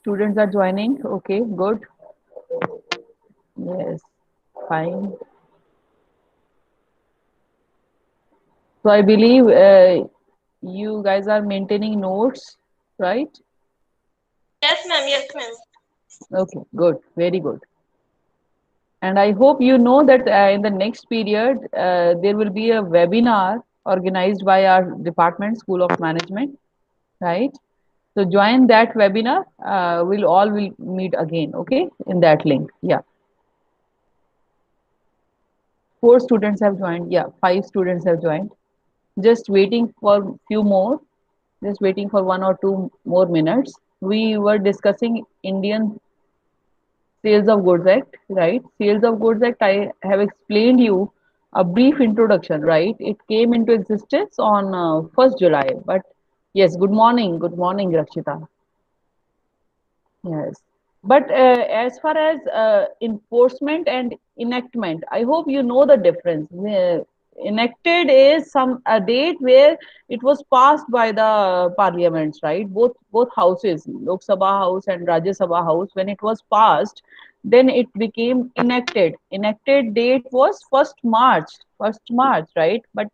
Students are joining. Okay, good. Yes, fine. So I believe you guys are maintaining notes, right? Yes, ma'am. Yes, ma'am. Okay, good, very good. And I hope you know that in the next period there will be a webinar organized by our department, School of Management, right? So join that webinar. We'll all will meet again, okay? In that link. Yeah, four students have joined. Yeah, five students have joined. Just waiting for few more. Just waiting for 1 or 2 more minutes. We were discussing Indian Sales of Goods Act, right? Sales of Goods Act, I have explained you a brief introduction, right? It came into existence on 1st July. But yes, good morning, Rakshita. Yes. But as far as enforcement and enactment, I hope you know the difference. Enacted is some a date where it was passed by the parliaments, right? Both houses, Lok Sabha House and Rajya Sabha House. When it was passed, then it became enacted. Enacted date was first March, right? But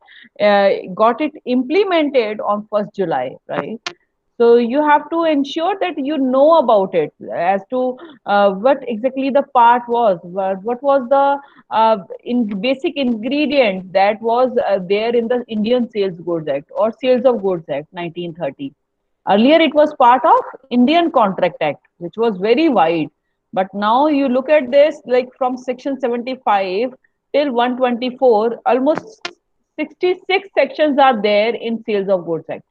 got it implemented on 1st July, right? So you have to ensure that you know about it as to what exactly the part was, what was the basic ingredient that was there in the Indian Sales Goods Act or Sales of Goods Act 1930. Earlier it was part of Indian Contract Act, which was very wide. But now you look at this, like from section 75 till 124, almost 66 sections are there in Sales of Goods Act.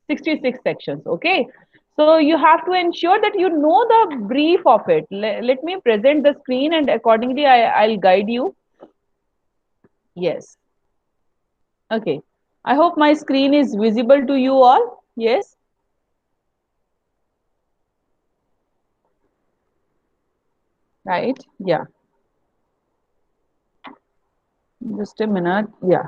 66 sections. Okay. So you have to ensure that you know the brief of it. Let me present the screen and accordingly I'll guide you. Yes. Okay. I hope my screen is visible to you all. Yes. Right. Yeah. Just a minute. Yeah.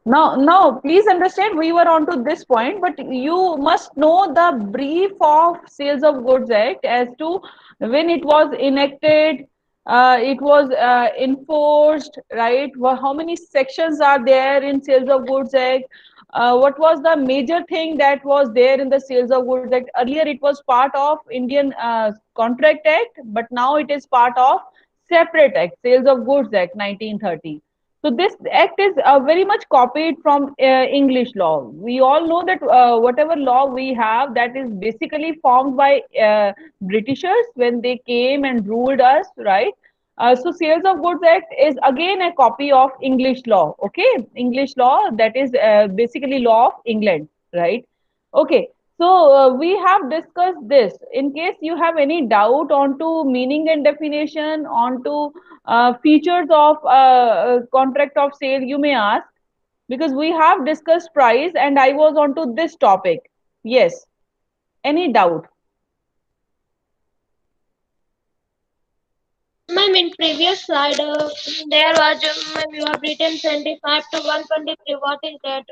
Now, please understand we were on to this point, but you must know the brief of Sales of Goods Act as to when it was enacted, it was enforced, right? How many sections are there in Sales of Goods Act? What was the major thing that was there in the Sales of Goods Act? Earlier, it was part of Indian Contract Act, but now it is part of separate act, Sales of Goods Act 1930. So this act is very much copied from English law. We all know that whatever law we have, that is basically formed by Britishers when they came and ruled us, right? So Sales of Goods Act is again a copy of English law. Okay, English law, that is basically law of England, right? Okay. So we have discussed this. In case you have any doubt onto meaning and definition, onto features of contract of sale, you may ask, because we have discussed price and I was onto this topic. Yes. Any doubt? Ma'am, in previous slide, there was, ma'am, you have written 25 to 123. What is that?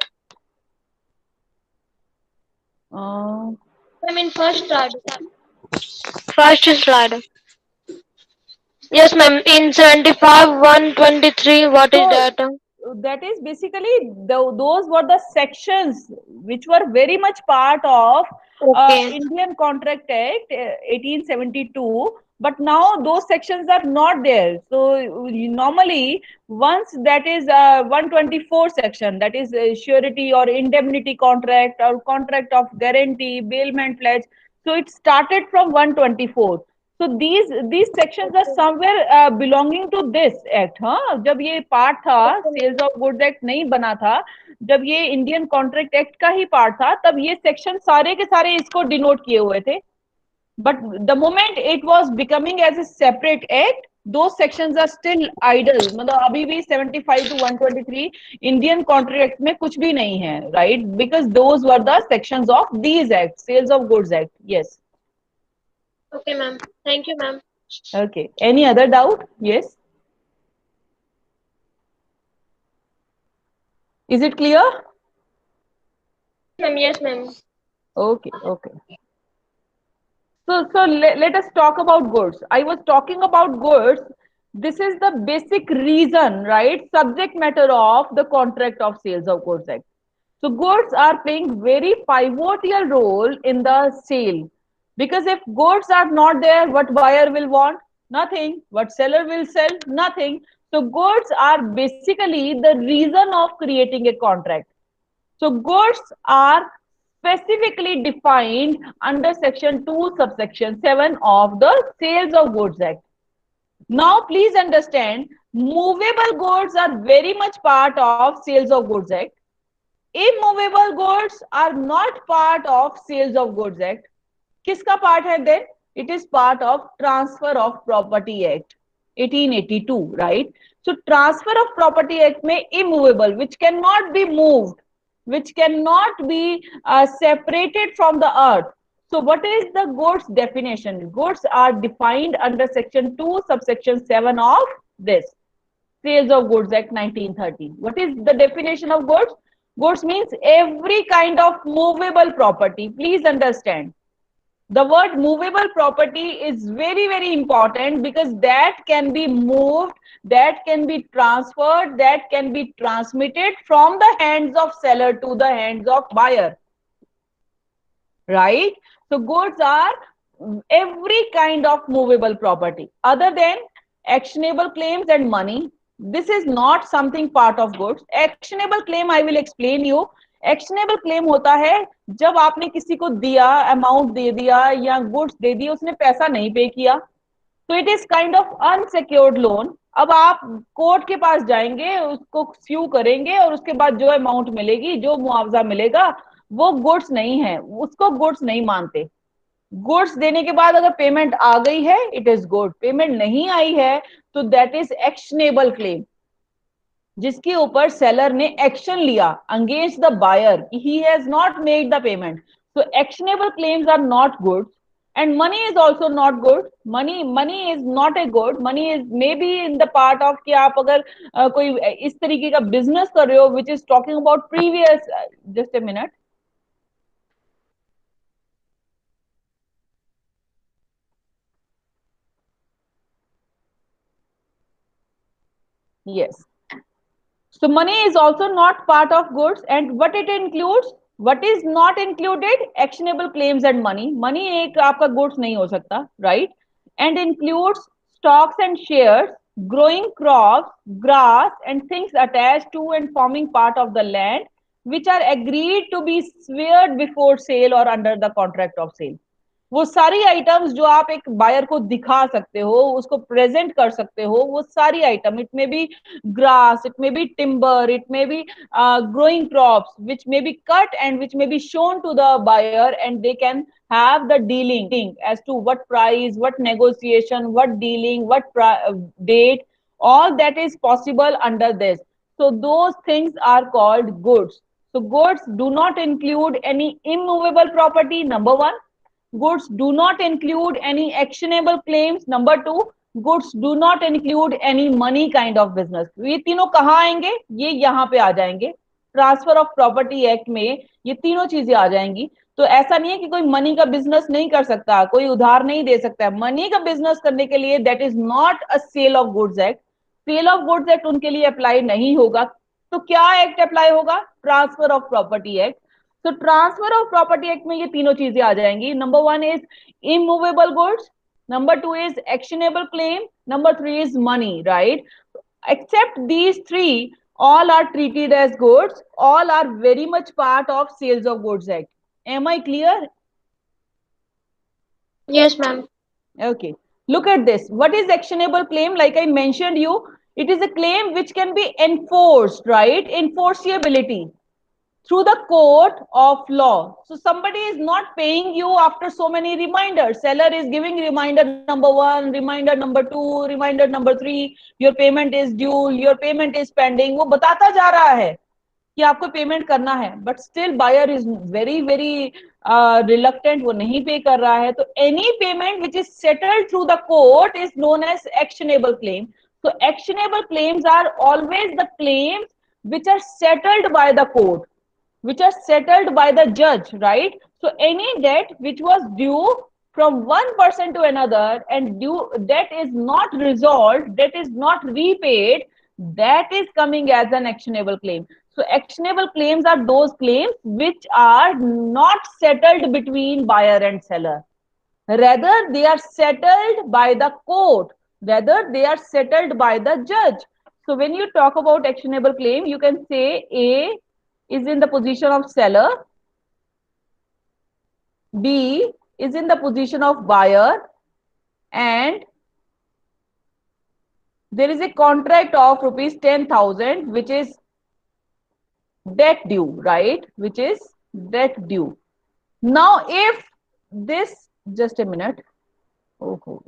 Uh, Ma'am, in first slide. First slide. Yes, ma'am. In 75, 123. What is so that? that is basically those were the sections which were very much part of Okay. Indian Contract Act 1872, but now those sections are not there. So normally once that is 124 section, that is surety or indemnity contract or contract of guarantee, bailment pledge. So it started from 124. So these sections are somewhere belonging to this act. हाँ, जब ये part था sales of goods act नहीं बना था, जब ये Indian contract act का ही पार्ट था, तब ये सेक्शन सारे के सारे इसको डिनोट किए हुए थे. But the moment it was becoming as a separate act, those sections are still idle. मतलब अभी भी 75 to 123 इंडियन कॉन्ट्रैक्ट में कुछ भी नहीं है, right? Because those were the sections of these acts, sales of goods act. Yes. Okay, ma'am. Thank you, ma'am. Okay. Any other doubt? Yes. Is it clear? Yes, ma'am. Yes, ma'am. Okay, okay. Let us talk about goods. I was talking about goods. This is the basic reason, right? Subject matter of the contract of sales of goods act. So goods are playing very pivotal role in the sale, because if goods are not there, what buyer will want? Nothing. What seller will sell? Nothing. So goods are basically the reason of creating a contract. So goods are specifically defined under section 2 subsection 7 of the Sales of Goods Act. Now please understand, movable goods are very much part of Sales of Goods Act. Immovable goods are not part of Sales of Goods Act. किसका part है then? It is part of Transfer of Property Act 1882, right? So Transfer of Property Act में immovable, which cannot be moved, which cannot be separated from the earth. So what is the goods definition? Goods are defined under section 2 subsection 7 of this Sales of Goods Act 1930. What is the definition of goods? Goods means every kind of movable property. Please understand. The word movable property is very, very important, because that can be moved, that can be transferred, that can be transmitted from the hands of seller to the hands of buyer, right? So goods are every kind of movable property other than actionable claims and money. This is not something part of goods. Actionable claim I will explain you. Actionable claim होता है जब आपने किसी को दिया, amount दे दिया या goods दे दिए, उसने पैसा नहीं पे किया, तो it is kind of unsecured loan. अब आप कोर्ट के पास जाएंगे, उसको स्यू करेंगे और उसके बाद जो अमाउंट मिलेगी, जो मुआवजा मिलेगा, वो गुड्स नहीं है, उसको गुड्स नहीं मानते. गुड्स देने के बाद अगर पेमेंट आ गई है, इट इज गुड. पेमेंट नहीं आई है, तो दैट इज एक्शनेबल क्लेम, जिसके ऊपर सेलर ने एक्शन लिया against the buyer, he has not made the payment. So actionable claims are not goods. And money is also not good. Money is not a good. Money is maybe in the part of कि आप अगर कोई इस तरीके का business कर रहे हो, which is talking about previous, just a minute. Yes. So money is also not part of goods, and what it includes, what is not included, actionable claims and money. Money एक आपका goods नहीं हो सकता, right? And includes stocks and shares, growing crops, grass, and things attached to and forming part of the land, which are agreed to be sweared before sale or under the contract of sale. वो सारी items जो आप एक buyer को दिखा सकते हो, उसको प्रेजेंट कर सकते हो, वो सारी item, it may be grass, it may be timber, it may be growing crops, which may be cut and which may be shown to the buyer, and they can have the dealing as to what price, what negotiation, what dealing, what date, all that is possible under this. So those things are called goods. So goods do not include any immovable property, number one. Goods do not include any actionable claims. Number two, goods do not include any money kind of business. ये तीनों कहाँ आएंगे? ये यहाँ पे आ जाएंगे. Transfer of property act में ये तीनों चीजें आ जाएंगी. तो ऐसा नहीं है कि कोई मनी का बिजनेस नहीं कर सकता, कोई उधार नहीं दे सकता है. मनी का बिजनेस करने के लिए that is not a sale of goods act. Sale of goods act उनके लिए अप्लाई नहीं होगा. तो क्या एक्ट अप्लाई होगा? Transfer of property act. तो ट्रांसफर ऑफ प्रॉपर्टी एक्ट में ये तीनों चीजें आ जाएंगी. Number one is immovable goods, number two is actionable claim, number three is money, right? Except these three, all are treated as goods, all are very much part of Sales of Goods Act. Am I clear? Yes, ma'am. Okay, look at this. What is actionable claim? Like I mentioned you, it is a claim which can be enforced, right? Enforceability through the court of law. So somebody is not paying you after so many reminders. Seller is giving reminder number one, reminder number two, reminder number three. Your payment is due. Your payment is pending. वो बताता जा रहा है कि आपको payment करना है, but still buyer is very very reluctant, वो नहीं पे कर रहा है. तो any payment which is settled through the court is known as actionable claim. So actionable claims are always the claims which are settled by the court, which are settled by the judge, right? So any debt which was due from one person to another and that is not resolved, that is not repaid, that is coming as an actionable claim. So actionable claims are those claims which are not settled between buyer and seller. Rather, they are settled by the court. Rather, they are settled by the judge. So when you talk about actionable claim, you can say A is in the position of seller, B is in the position of buyer, and there is a contract of rupees 10,000 which is debt due, right? Which is debt due. Now, if this, just a minute. Oh,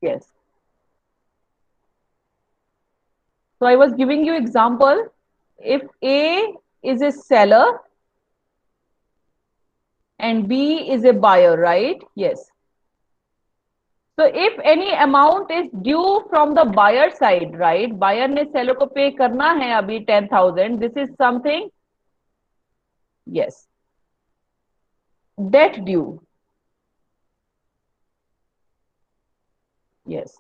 yes. So I was giving you example. If A is a seller and B is a buyer, right? Yes. So if any amount is due from the buyer side, right? Buyer ने seller को pay करना है अभी 10,000. This is something, yes, debt due. Yes.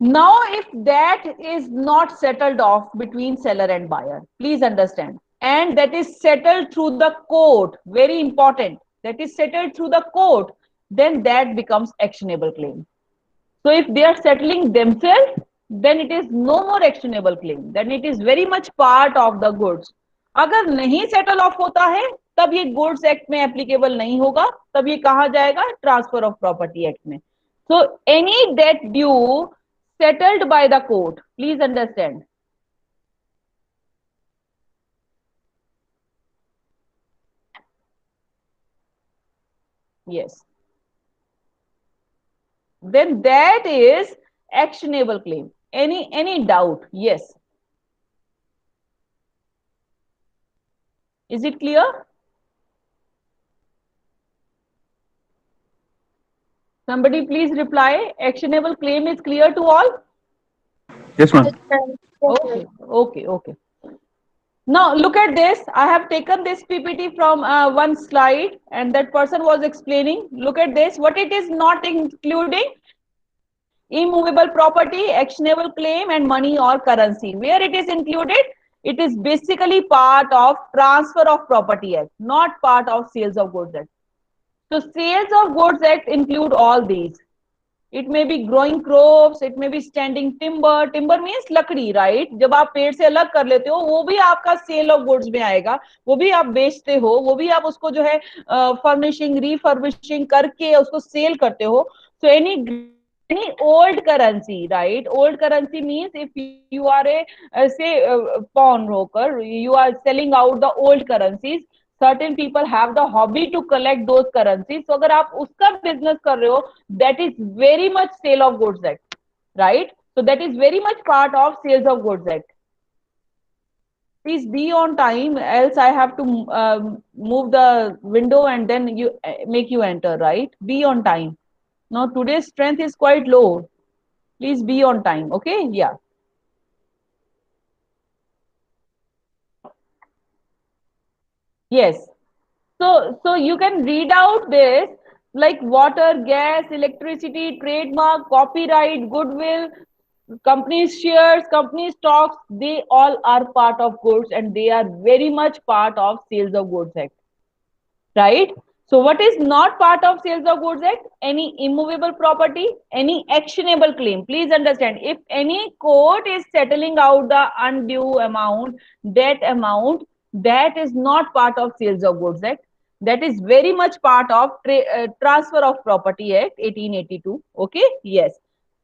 Now, if that is not settled off between seller and buyer, please understand, and that is settled through the court, very important, that is settled through the court, then that becomes actionable claim. So if they are settling themselves, then it is no more actionable claim. Then it is very much part of the goods. अगर नहीं settle of होता है तब ये goods act में applicable नहीं होगा, तब ये कहा जाएगा ट्रांसफर ऑफ प्रॉपर्टी एक्ट में. So any debt due settled by the court, please understand. Yes. Then that is actionable claim. Any doubt? Yes. Is it clear? Somebody please reply. Actionable claim is clear to all? Yes, Yes, ma'am. ma'am. Yes, ma'am. Okay, okay, okay. Now look at this. I have taken this PPT from one slide and that person was explaining. Look at this. What it is not including? Immovable property, actionable claim and money or currency. Where it is included? It is basically part of Transfer of Property Act, not part of Sales of Goods Act. So Sales of Goods Act include all these. It may be growing crops, it may be standing timber. Timber means लकड़ी, right? जब आप पेड़ से अलग कर लेते हो वो भी आपका सेल ऑफ गुड्स में आएगा, वो भी आप बेचते हो, वो भी आप उसको जो है फर्निशिंग रिफर्बिशिंग करके उसको सेल करते हो. So any old currency, right? Old currency means if you are a say pawnbroker, you are selling out the old currencies. Certain people have the hobby to collect those currencies. So अगर आप उसका business कर रहे हो, that is very much sale of goods act, right? So that is very much part of sales of goods act. Please be on time, else I have to move the window and then you make you enter, right? Be on time. Now today's strength is quite low. Please be on time. Okay? Yeah. Yes. So you can read out this like water, gas, electricity, trademark, copyright, goodwill, companies shares, company stocks, they all are part of goods and they are very much part of sales of goods act, right? So what is not part of sales of goods act? Any immovable property, any actionable claim. Please understand, if any court is settling out the undue amount, that amount, that is not part of sales of goods act. That is very much part of transfer of property act 1882. Okay, yes.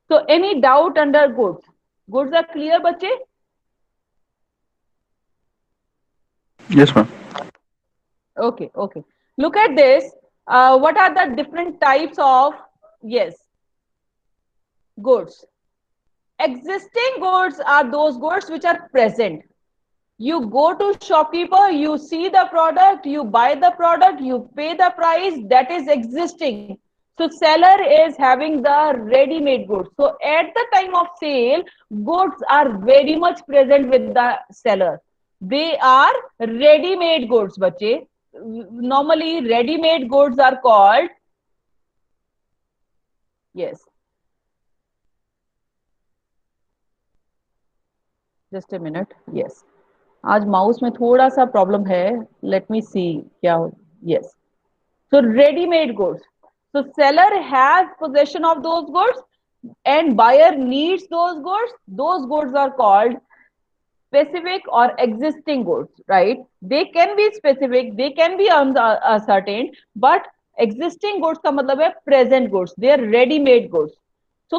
So any doubt under goods? Goods are clear, bache? Yes, ma'am. Okay, okay. Look at this. What are the different types of, yes, goods? Existing goods are those goods which are present. You go to shopkeeper, you see the product, you buy the product, you pay the price, that is existing. So seller is having the ready-made goods. So at the time of sale, goods are very much present with the seller. They are ready-made goods, बच्चे. Normally, ready-made goods are called, yes, just a minute, yes. आज mouse में थोड़ा सा problem है. Let me सी क्या हो. Yes. So ready-made goods. So seller has possession of those goods and buyer needs those goods. Those goods are called specific or existing goods, right? They can be specific, they can be uncertain, but existing goods का मतलब है present goods. They are ready-made goods. So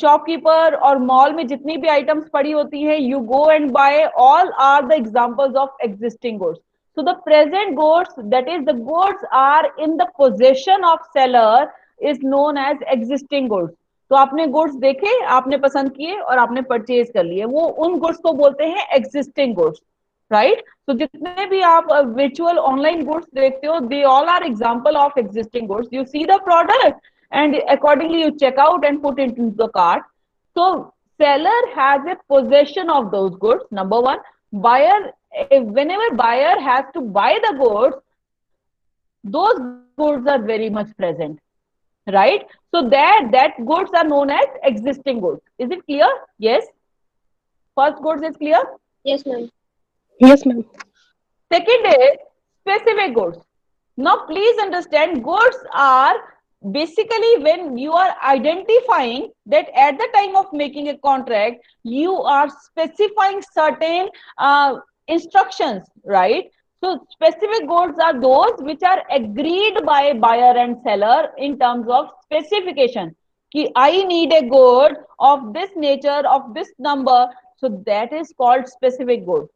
shopkeeper और mall में जितनी भी items पड़ी होती हैं, you go and buy, all are the examples of existing goods. So the present goods, that is the goods are in the possession of seller, is known as existing goods. तो आपने goods देखे, आपने पसंद किए और आपने purchase कर लिए, वो उन गुड्स को बोलते हैं एग्जिस्टिंग गुड्स, राइट. तो जितने भी आप virtual ऑनलाइन गुड्स देखते हो, they all are example of existing goods. You see the product and accordingly you check out and put it into the cart. So seller has a possession of those goods, number one. Buyer, whenever buyer has to buy the goods, those goods are very much present, right? So that goods are known as existing goods. Is it clear? Yes. First goods is clear. Yes, ma'am. Yes, ma'am. Second is specific goods. Now, please understand, goods are basically when you are identifying that at the time of making a contract, you are specifying certain instructions, right? So, specific goods are those which are agreed by buyer and seller in terms of specification. Ki I need a good of this nature, of this number. So, that is called specific good.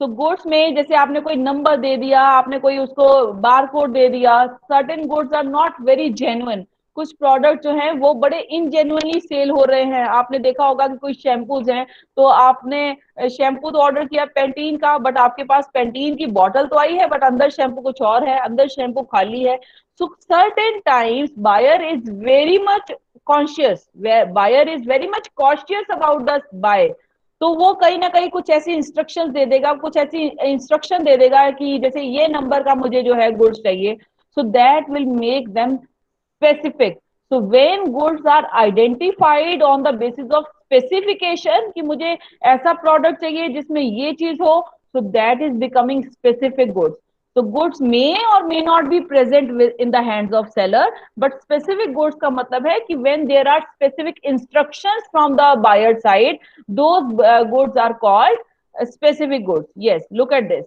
तो goods में जैसे आपने कोई number दे दिया, आपने कोई उसको बार code दे दिया, certain goods are not very genuine. कुछ प्रोडक्ट जो हैं वो बड़े इनजेन्युइनली सेल हो रहे हैं. आपने देखा होगा कि कोई शैम्पूज हैं, तो आपने शैम्पू तो ऑर्डर किया पेंटीन का, बट आपके पास पेंटीन की बॉटल तो आई है, बट अंदर शैम्पू कुछ और है, अंदर शैम्पू खाली है. So certain times buyer is very much conscious, buyer is very much cautious about the buy. तो वो कहीं ना कहीं कुछ ऐसी इंस्ट्रक्शंस दे देगा, कुछ ऐसी इंस्ट्रक्शन दे देगा कि जैसे ये नंबर का मुझे जो है गुड्स चाहिए. So that will make them specific. So when goods are identified on the basis of specification कि मुझे ऐसा प्रोडक्ट चाहिए जिसमें ये चीज हो, so that is becoming specific goods. So goods may or may not be present in the hands of seller, but specific goods का मतलब है कि when there are specific instructions from the buyer side, those goods are called specific goods. Yes, look at this.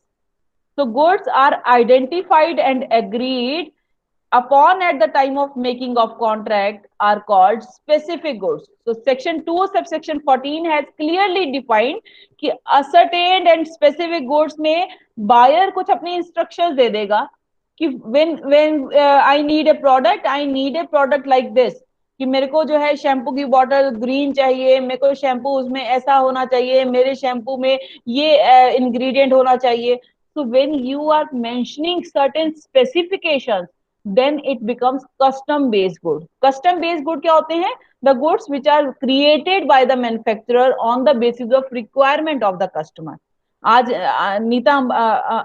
So goods are identified and agreed upon at the time of making of contract are called specific goods. So section 2 subsection 14 has clearly defined कि ascertained and specific goods में buyer कुछ अपनी instructions दे देगा कि when I need a product like this, कि मेरे को जो है शैम्पू की बॉटल ग्रीन चाहिए, मेरे को शैम्पू उसमें ऐसा होना चाहिए, मेरे शैम्पू में ये इंग्रेडिएंट होना चाहिए. So when you are mentioning certain specifications, then it becomes custom based good. Custom based good क्या होते हैं? The goods which are created by the manufacturer on the basis of requirement of the customer. आज नीता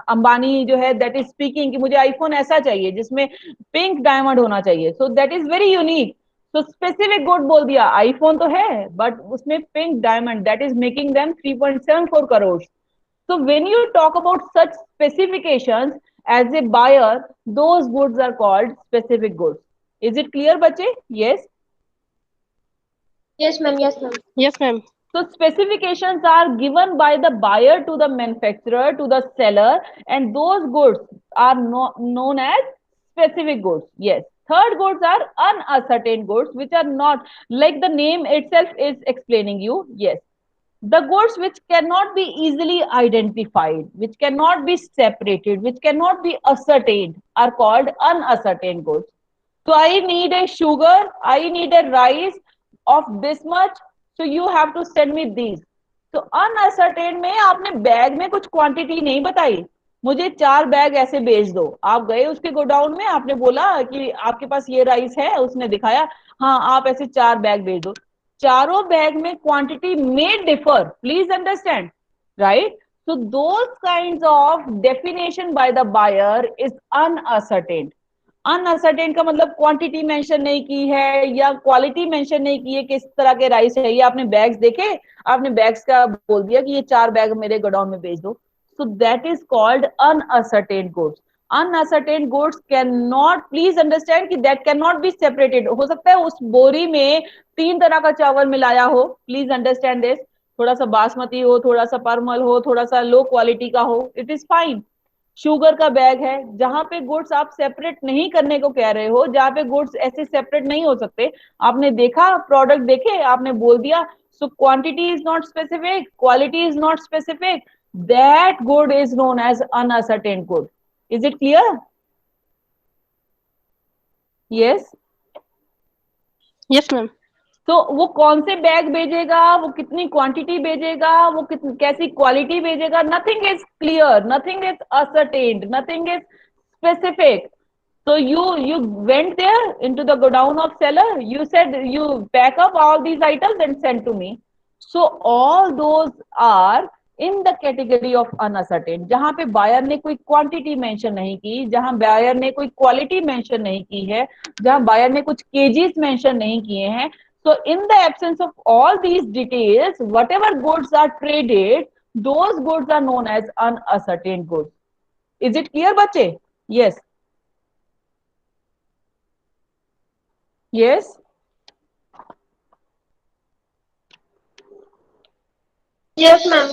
अंबानी जो है that is speaking कि मुझे iPhone ऐसा चाहिए जिसमें पिंक डायमंड होना चाहिए. So that is very unique. तो स्पेसिफिक गुड बोल दिया, आईफोन तो है बट उसमें pink diamond, that is making them 3.74 crore. So when you talk about such specifications as a buyer, those goods are called specific goods. Is it clear, bache? Yes. Yes, ma'am. Yes, ma'am. Yes, ma'am. So specifications are given by the buyer to the manufacturer to the seller, and those goods are known as specific goods. Yes. Third goods are unascertained goods, which are not like the name itself is explaining you. Yes. The goods which cannot be easily identified, which cannot be separated, which cannot be ascertained are called unascertained goods. So I need a sugar, I need a rice of this much, so you have to send me these. तो uncertain में आपने bag में कुछ quantity नहीं बताई, मुझे 4 bag ऐसे भेज दो. आप गए उसके गोडाउन में, आपने बोला कि आपके पास ये राइस है, उसने दिखाया, हाँ आप ऐसे 4 बैग भेज दो. चारों बैग में क्वांटिटी में differ, please understand, right. So those kinds of definition by the buyer is unascertained. Uncertain का मतलब क्वांटिटी मेंशन नहीं की है या क्वालिटी मेंशन नहीं की है, किस तरह के राइस है, ये आपने बैग्स देखे, आपने बैग्स का बोल दिया कि ये 4 बैग मेरे गोडाउन में भेज दो. So that is called unascertained goods. Unascertained goods cannot, please understand कि that cannot be separated. हो सकता है उस बोरी में 3 तरह का चावल मिलाया हो, प्लीज अंडरस्टैंड दिस. थोड़ा सा बासमती हो, थोड़ा सा परमल हो, थोड़ा सा लो क्वालिटी का हो, इट इज फाइन. शुगर का बैग है, जहां पे गुड्स आप सेपरेट नहीं करने को कह रहे हो, जहां पे गुड्स ऐसे सेपरेट नहीं हो सकते, आपने देखा प्रोडक्ट देखे, आपने बोल दिया, so quantity is not specific, quality is not specific, that good is known as unascertained good. Is it clear? Yes. Yes, ma'am. तो वो कौन से बैग भेजेगा, वो कितनी क्वांटिटी भेजेगा, वो कैसी क्वालिटी भेजेगा, nothing is clear, nothing is ascertained, nothing is specific. So you went there into the godown of seller. You said you pack up all these items and send to me. So all those are in the category of uncertain. जहां पे buyer ने कोई quantity mention नहीं की, जहां buyer ने कोई quality mention नहीं की है, जहां बायर ने कुछ केजीज मेंशन नहीं किए हैं. So in the absence of all these details, whatever goods are traded, those goods are known as uncertain goods. Is it clear, बच्चे? Yes. Yes. Yes, ma'am.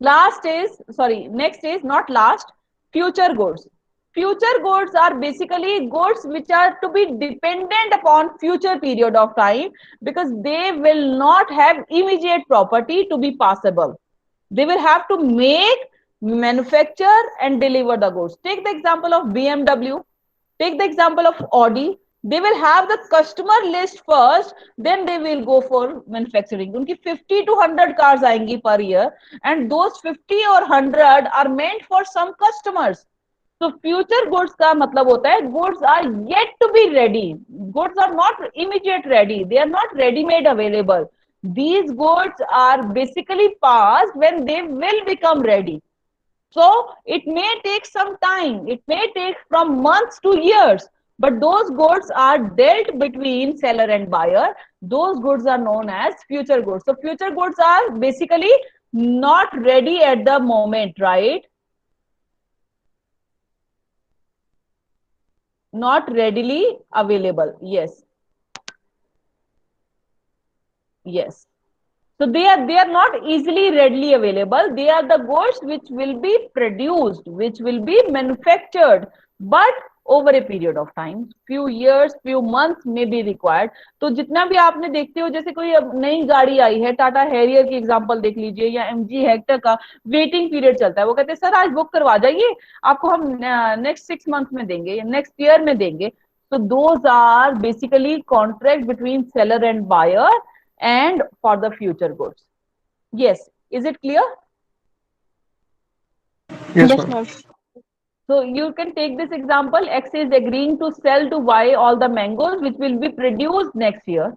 Last is, sorry, next is not last, future goods. Future goods are basically goods which are to be dependent upon future period of time, because they will not have immediate property to be passable. They will have to make, manufacture and deliver the goods. Take the example of BMW. Take the example of Audi. They will have the customer list first, then they will go for manufacturing. उनकी 50 to 100 cars आएंगी per year, and those 50 or 100 are meant for some customers. So future goods का मतलब होता है goods are yet to be ready. Goods are not immediate ready. They are not ready made available. These goods are basically past when they will become ready. So it may take some time, it may take from months to years, but those goods are dealt between seller and buyer. Those goods are known as future goods. So future goods are basically not ready at the moment, right? Not readily available. Yes. Yes. So they are not easily readily available. They are the goods which will be produced, which will be manufactured, but over a period of time, few years, few months may be required. तो जितना भी आपने देखते हो, जैसे कोई अब नई गाड़ी आई है, टाटा हैरियर की एग्जांपल देख लीजिए, या एमजी हेक्टर का वेटिंग पीरियड चलता है, वो कहते हैं सर आज बुक करवा जाइए, आपको हम नेक्स्ट 6 मंथ में देंगे या नेक्स्ट ईयर में देंगे. So those are basically contract between seller and buyer and for the future goods. Yes, is it clear? Yes, Yes, ma'am. ma'am. So you can take this example, X is agreeing to sell to Y all the mangoes which will be produced next year.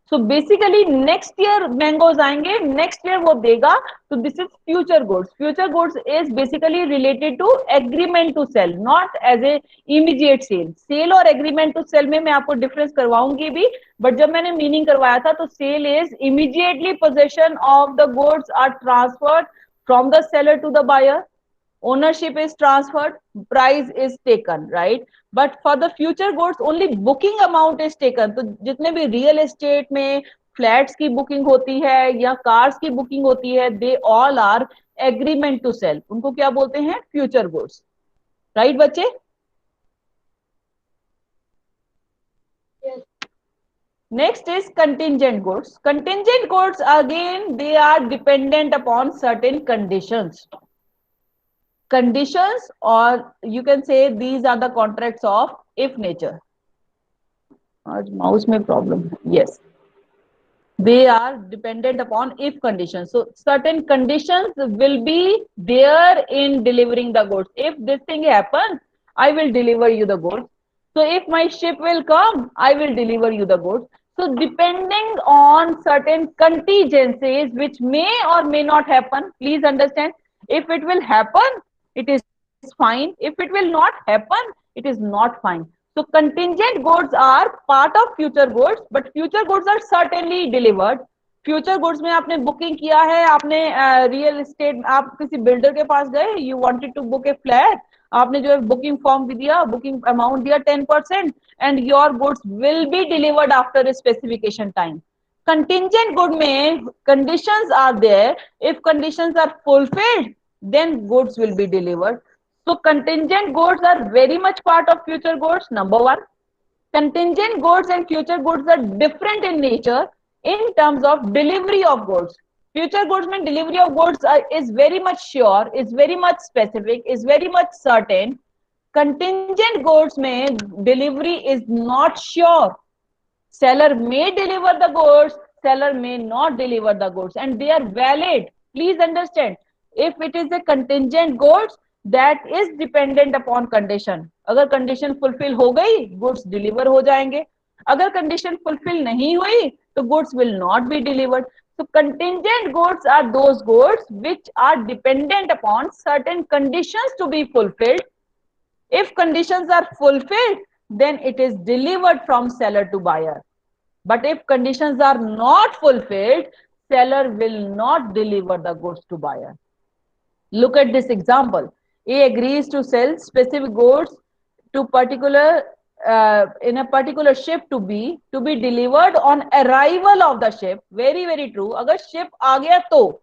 So basically next year mangoes आएंगे, next year वो देगा. So this is future goods. Future goods is basically related to agreement to sell, not as a immediate sale. Sale और agreement to sell में मैं आपको difference करवाऊंगी भी, but जब मैंने meaning करवाया था तो sale is immediately possession of the goods are transferred from the seller to the buyer. Ownership is transferred, price is taken, right? But for the future goods only booking amount is taken. तो जितने भी real estate में flats की booking होती है या cars की booking होती है, they all are agreement to sell. उनको क्या बोलते हैं? Future goods, right बच्चे? Yes. Next is contingent goods. Contingent goods again they are dependent upon certain conditions. Conditions, or you can say these are the contracts of if nature. आज mouse में problem. Yes, they are dependent upon if conditions. So certain conditions will be there in delivering the goods. If this thing happens, I will deliver you the goods. So if my ship will come, I will deliver you the goods. So depending on certain contingencies which may or may not happen, please understand, If it will happen, it is fine. If it will not happen, it is not fine. So contingent goods are part of future goods, but future goods are certainly delivered. Future goods में आपने booking किया है, आपने real estate, आप किसी builder के पास गए, you wanted to book a flat, आपने जो है बुकिंग फॉर्म भी दिया, बुकिंग अमाउंट दिया 10%, and your goods will be delivered after a specification time. Contingent good में conditions are there, if conditions are fulfilled then goods will be delivered. So contingent goods are very much part of future goods. Number one, contingent goods and future goods are different in nature in terms of delivery of goods. Future goods mean delivery of goods is very much sure, is very much specific, is very much certain. Contingent goods mein delivery is not sure. Seller may deliver the goods, seller may not deliver the goods, and they are valid. Please understand, if it is a contingent goods, that is dependent upon condition. अगर condition fulfill हो गई, goods deliver हो जाएंगे. अगर condition fulfill नहीं हुई, तो goods will not be delivered. So contingent goods are those goods which are dependent upon certain conditions to be fulfilled. If conditions are fulfilled, then it is delivered from seller to buyer. But if conditions are not fulfilled, seller will not deliver the goods to buyer. Look at this example. A agrees to sell specific goods to particular in a particular ship to be delivered on arrival of the ship. Very very true. अगर ship आ गया तो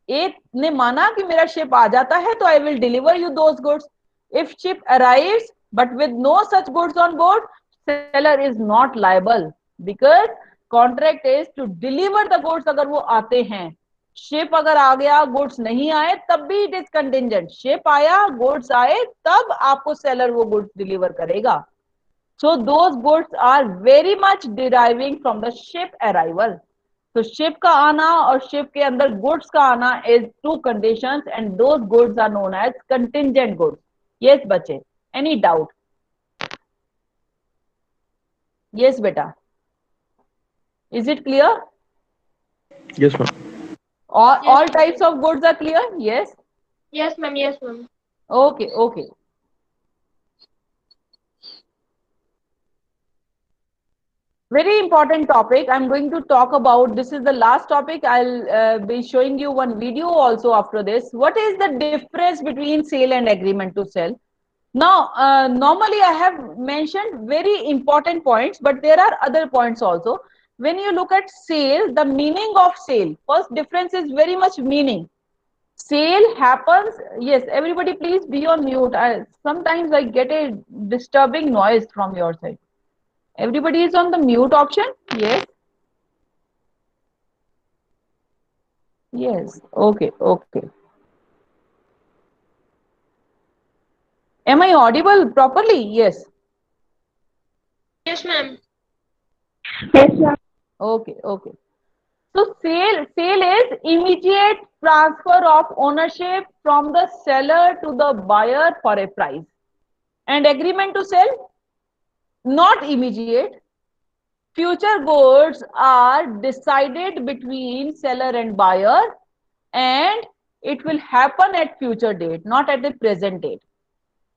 एक ने माना कि मेरा ship आ जाता है तो I will deliver you those goods. If ship arrives but with no such goods on board, seller is not liable because contract is to deliver the goods अगर वो आते हैं. शिप अगर आ गया गुड्स नहीं आए तब भी इट इज कंटिजेंट. शिप आया गुड्स आए तब आपको सेलर वो गुड्स डिलीवर करेगा. So those goods are very much deriving from the ship arrival. तो शिप का आना और शिप के अंदर गुड्स का आना is two conditions and those goods are known as contingent goods. Yes बच्चे, एनी डाउट? यस बेटा, is it clear? Yes, ma'am. Yes, All ma'am. types of goods are clear? Yes. Yes, ma'am. Yes, ma'am. Okay, okay. Very important topic I'm going to talk about. This is the last topic. I'll be showing you one video also after this. What is the difference between sale and agreement to sell? Now, normally I have mentioned very important points, but there are other points also. When you look at sale, the meaning of sale, first difference is very much meaning. Sale happens, yes, everybody please be on mute. Sometimes I get a disturbing noise from your side. Everybody is on the mute option? Yes. Yes. Okay. Okay. Am I audible properly? Yes. Yes, ma'am. Okay. Okay. So sale is immediate transfer of ownership from the seller to the buyer for a price. And agreement to sell, not immediate. Future goods are decided between seller and buyer, and it will happen at future date, not at the present date.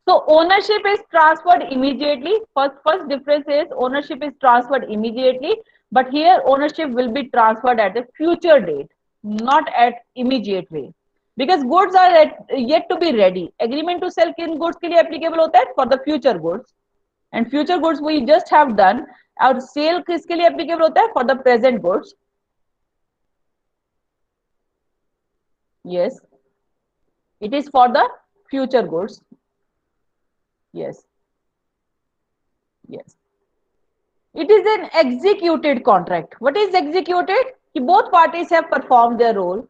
So ownership is transferred immediately. First difference is ownership is transferred immediately, but here ownership will be transferred at a future date, not at immediate way. Because goods are yet to be ready. Agreement to sell किन goods के लिए applicable होता है? For the future goods. And future goods we just have done. और sale किसके लिए applicable होता है? For the present goods. Yes. It is for the future goods. Yes. Yes. It is an executed contract. What is executed? कि both parties have performed their role.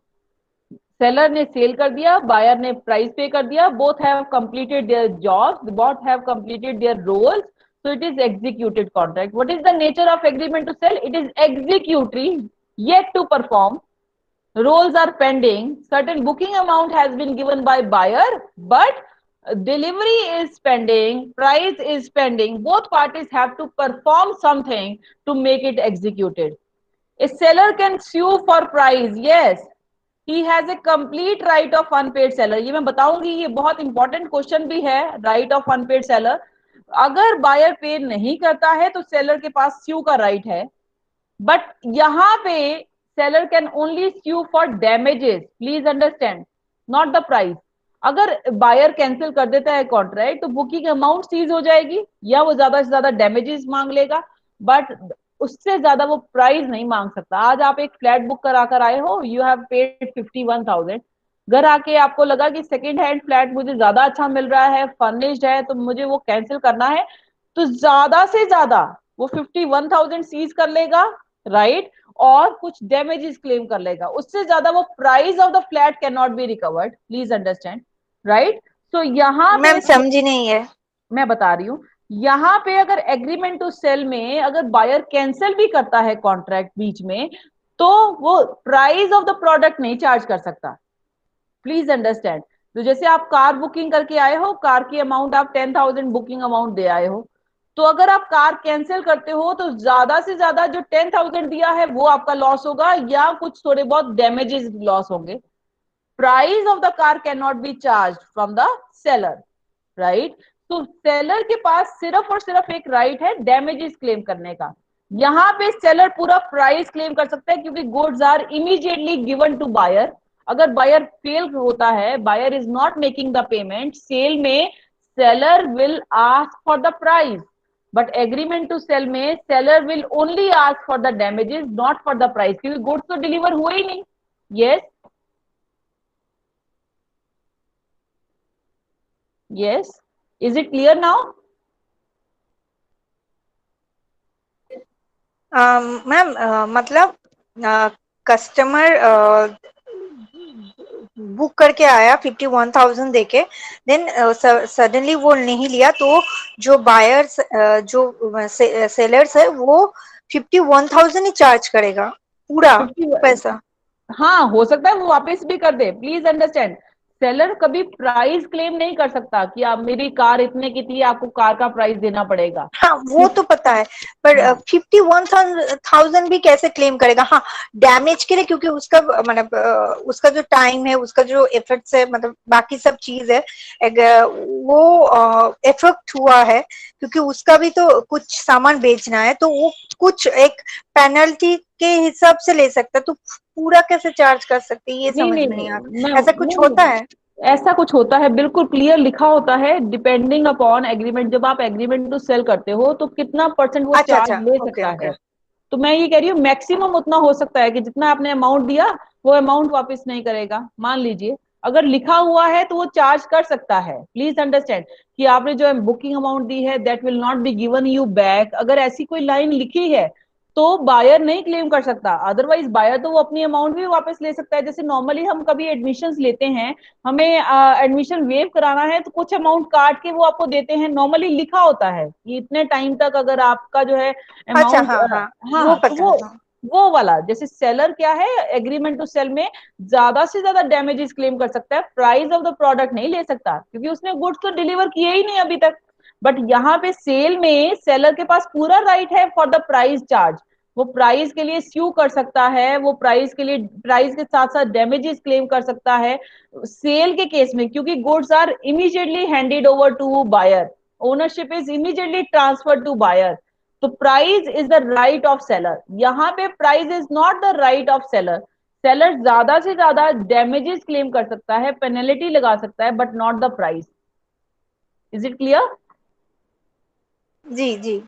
Seller ने cell कर दिया, buyer ने price पे कर दिया. Both have completed their jobs. Both have completed their roles. So it is executed contract. What is the nature of agreement to sell? It is executory, yet to perform. Roles are pending. Certain booking amount has been given by buyer, but delivery is pending, price is pending. Both parties have to perform something to make it executed. A seller can sue for price, yes. He has a complete right of unpaired seller. ये मैं बताऊंगी, ये बहुत important question भी है, right of unpaired seller. अगर buyer पे नहीं करता है तो सेलर के पास स्यू का राइट है, बट यहां पे seller can only sue for damages, please understand, not the price. अगर बायर कैंसिल कर देता है कॉन्ट्रैक्ट तो बुकिंग अमाउंट सीज हो जाएगी या वो ज्यादा से ज्यादा डैमेजेस मांग लेगा, बट उससे ज्यादा वो प्राइस नहीं मांग सकता। आज आप एक फ्लैट बुक करा कर आए हो, यू हैव पेड 51,000, घर आके आपको लगा कि सेकेंड हैंड फ्लैट मुझे ज्यादा अच्छा मिल रहा है, फर्निश्ड है, तो मुझे वो कैंसिल करना है, तो ज्यादा से ज्यादा वो 51,000 सीज कर लेगा, राइट, और कुछ डैमेजेस क्लेम कर लेगा, उससे ज्यादा वो price of the flat can not be recovered, please understand, right. So यहाँ पे मैम समझी नहीं है। मैं बता रही हूँ, यहाँ पे अगर एग्रीमेंट टू सेल में अगर बायर कैंसिल भी करता है कॉन्ट्रैक्ट बीच में, तो वो प्राइस ऑफ द प्रोडक्ट नहीं चार्ज कर सकता, प्लीज अंडरस्टैंड। तो जैसे आप कार बुकिंग करके आए हो, कार की अमाउंट आप 10,000 बुकिंग अमाउंट दे आए हो, तो अगर आप कार कैंसिल करते हो तो ज्यादा से ज्यादा जो 10,000 दिया है वो आपका लॉस होगा, या कुछ थोड़े बहुत डैमेजेस लॉस होंगे। Price of the car can not B charge from the seller, right. तो सेलर के पास सिर्फ और सिर्फ एक राइट है डैमेजेस क्लेम करने का। यहां पे सेलर पूरा प्राइस क्लेम कर सकता है क्योंकि goods are immediately given to buyer. अगर बायर फेल होता है, buyer is not making the payment sale में, seller will ask for the price, but agreement to sale में seller will only ask for the damages, not for the price, क्योंकि goods तो deliver हुए ही नहीं। Yes, yes, is it clear now? Ma'am मतलब customer book करके आया 51,000 देके, देन सडनली वो नहीं लिया, तो जो बायर्स जो सेलर्स है वो 51,000 ही चार्ज करेगा पूरा 50, पैसा। हाँ हो सकता है वो वापस भी कर दे, प्लीज अंडरस्टैंड। सेलर कभी प्राइस क्लेम नहीं कर सकता कि आप, मेरी कार इतने की थी, आपको कार का प्राइस देना पड़ेगा। हाँ वो तो पता है, पर हाँ, 51,000 भी कैसे क्लेम करेगा? हाँ, डैमेज के लिए, क्योंकि उसका मतलब उसका जो टाइम है, उसका जो एफर्ट्स है, मतलब बाकी सब चीज है, वो इफेक्ट हुआ है, क्योंकि उसका भी तो कुछ सामान बेचना है, तो वो कुछ एक पेनल्टी के हिसाब से ले सकता है, तो पूरा कैसे चार्ज कर सकते हैं, ये नहीं समझ नहीं में नहीं नहीं, आता, ऐसा कुछ नहीं, होता है? ऐसा कुछ होता है, बिल्कुल क्लियर लिखा होता है, डिपेंडिंग अपॉन एग्रीमेंट। जब आप एग्रीमेंट टू सेल करते हो तो कितना परसेंट वो अच्छा चार्ज अच्छा, ले ओके सकता ओके। है। तो मैं ये कह रही हूँ मैक्सिमम उतना हो सकता है कि जितना आपने अमाउंट दिया वो अमाउंट वापस नहीं करेगा, मान लीजिए। अगर लिखा हुआ है तो वो चार्ज कर सकता है, प्लीज अंडरस्टैंड, कि आपने जो बुकिंग अमाउंट दी है that will not be given you back, अगर ऐसी कोई लाइन लिखी है तो बायर नहीं क्लेम कर सकता। अदरवाइज बायर तो वो अपनी अमाउंट भी वापस ले सकता है। जैसे नॉर्मली हम कभी एडमिशन लेते हैं, हमें एडमिशन वेव कराना है तो कुछ अमाउंट काट के वो आपको देते हैं, नॉर्मली लिखा होता है कि इतने टाइम तक अगर आपका जो है अच्छा, अमाउंट, हाँ हाँ, वो हाँ, तो पता है, हाँ। वो वाला जैसे सेलर क्या है, एग्रीमेंट टू सेल में ज्यादा से ज्यादा डैमेजेस क्लेम कर सकता है, प्राइस ऑफ द प्रोडक्ट नहीं ले सकता क्योंकि उसने गुड्स तो डिलीवर किए ही नहीं अभी तक। बट यहाँ पे सेल में सेलर के पास पूरा राइट है फॉर द प्राइस चार्ज, वो प्राइस के लिए स्यू कर सकता है, वो प्राइस के लिए, प्राइस के साथ साथ डैमेजेस क्लेम कर सकता है सेल के केस में, क्योंकि goods are immediately handed over to buyer, ownership is immediately transfer to buyer. तो price is the right of seller, यहाँ पे price is not the right of seller. Seller ज्यादा से ज्यादा डैमेजेस क्लेम कर सकता है, पेनल्टी लगा सकता है, but not the price. Is it clear? जी जी।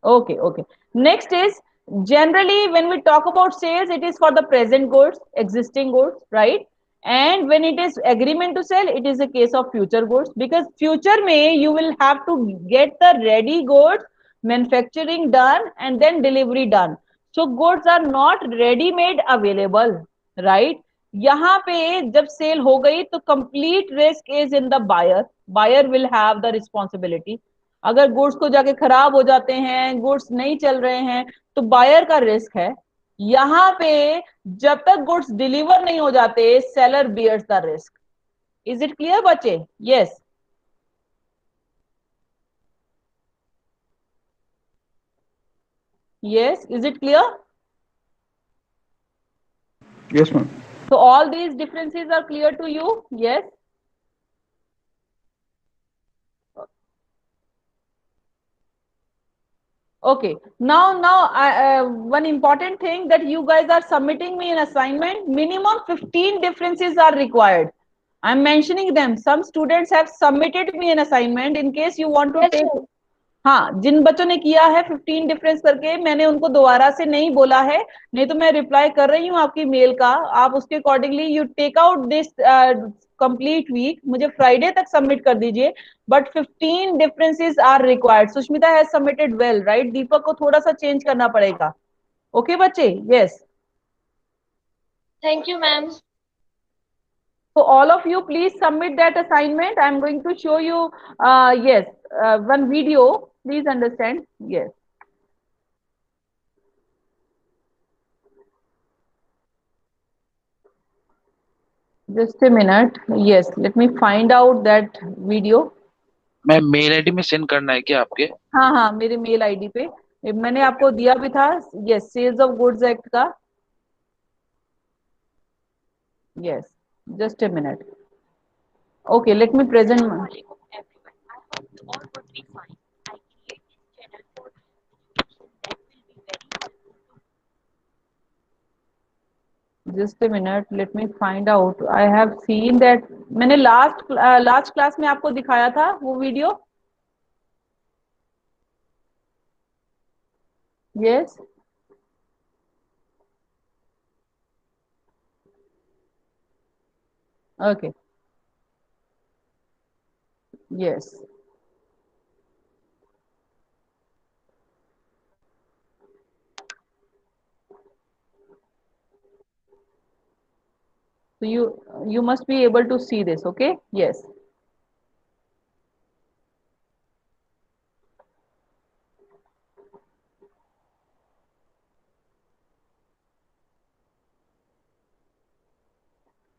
Okay, okay. Next is, generally when we talk about sales, it is for the present goods, existing goods, right? And when it is agreement to sell, it is a case of future goods, because future may you will have to get the ready goods, manufacturing done and then delivery done. So goods are not ready made available, right? यहाँ पे जब cell हो गई तो complete risk is in the buyer, buyer will have the responsibility. अगर goods को जाके खराब हो जाते हैं, गुड्स नहीं चल रहे हैं, तो बायर का रिस्क है। यहाँ पे जब तक गुड्स डिलीवर नहीं हो जाते, seller bears the risk. Is it clear बच्चे? Yes, yes, is it clear? Yes, ma'am. So all these differences are clear to you? Yes. Okay. One important thing that you guys are submitting me an assignment. Minimum 15 differences are required. I'm mentioning them. Some students have submitted me an assignment. In case you want to Yes, take, ma'am. हाँ, जिन बच्चों ने किया है 15 difference करके, मैंने उनको दोबारा से नहीं बोला है, नहीं तो मैं रिप्लाई कर रही हूँ आपकी मेल का, आप उसके accordingly you take out this complete week, मुझे फ्राइडे तक सबमिट कर दीजिए, but 15 differences are required. Sushmita has submitted well, right? Deepak को थोड़ा सा चेंज करना पड़ेगा. ओके बच्चे? Yes. Thank you, ma'am. So all of you, please submit that assignment. I am going to show you, yes, one video. Please understand. Yes. Just a minute. Yes, let me find out that video. Ma'am mail ID में send करना है क्या आपके? हाँ हाँ, मेरे mail ID पे मैंने आपको दिया भी था. Yes, sales of goods act का. Yes, just a minute. Okay, let me present. Just a minute, let me find out. I have seen that. मैंने लास्ट क्लास में आपको दिखाया था वो video. Yes. Okay. Yes. So you must be able to see this. Okay. Yes.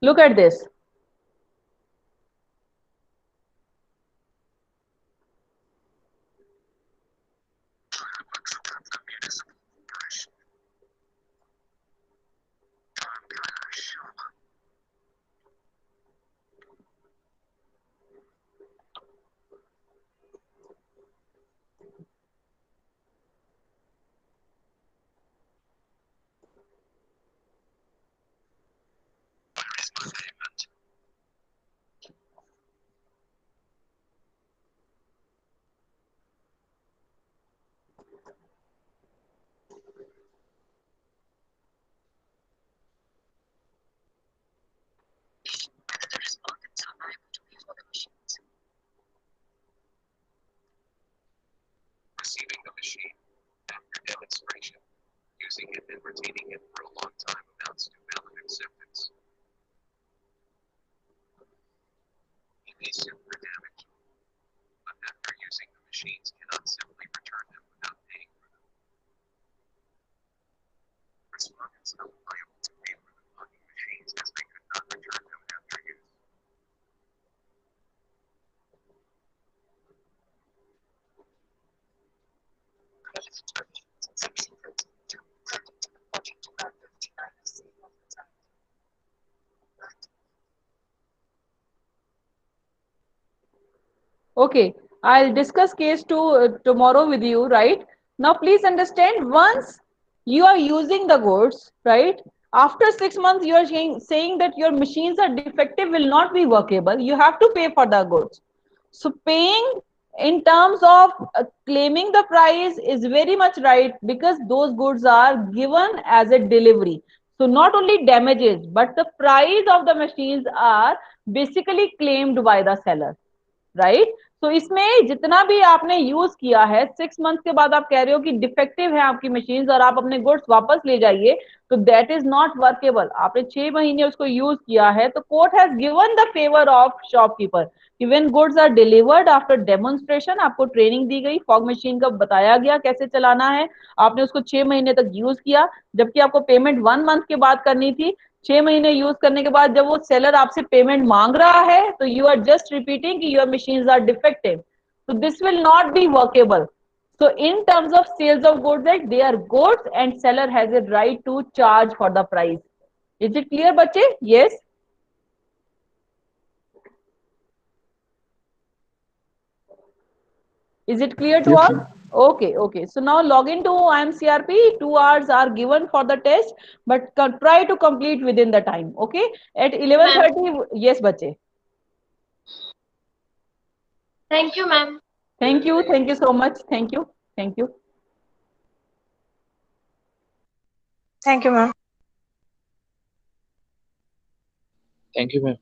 Look at this. Receiving the machine after demonstration, using it and retaining it for a long time amounts to valid acceptance. You may sue for damage, but after using the machines cannot simply return them without paying for them. Respondents held liable to pay for the blocking machines as they could not return them after use. Okay, I'll discuss case 2 tomorrow with you, right? Now, please understand, once you are using the goods, right? After 6 months, you are saying that your machines are defective, will not be workable. You have to pay for the goods. So, paying in terms of claiming the price is very much right, because those goods are given as a delivery. So, not only damages, but the price of the machines are basically claimed by the seller. Right. तो इसमें जितना भी आपने use किया है, 6 month के बाद आप कह रहे हो कि डिफेक्टिव है आपकी मशीन और आप अपने गुड्स वापस ले जाइए, तो दैट इज नॉट वर्केबल. आपने 6 महीने उसको यूज किया है, तो court has given the favour of shopkeeper. Even goods are delivered after demonstration, आपको ट्रेनिंग दी गई, फॉग मशीन का बताया गया कैसे चलाना है, आपने उसको 6 महीने तक यूज किया, जबकि आपको पेमेंट 1 मंथ के बाद करनी थी. 6 महीने यूज करने के बाद जब वो सेलर आपसे पेमेंट मांग रहा है, तो यू आर जस्ट रिपीटिंग कि your machines are defective. So this will not be workable. So in terms of sales of goods, that they are goods and seller has a right to charge for the price. Is it clear, bache? Yes. Is it clear to Yes, all? ma'am. Okay, okay. So now log into IMCRP. 2 hours are given for the test, but try to complete within the time. Okay. At Ma'am. 11:30, yes, bache. Thank you, ma'am. Thank you. Thank you so much. Thank you. Thank you. Thank you, ma'am. Thank you, ma'am.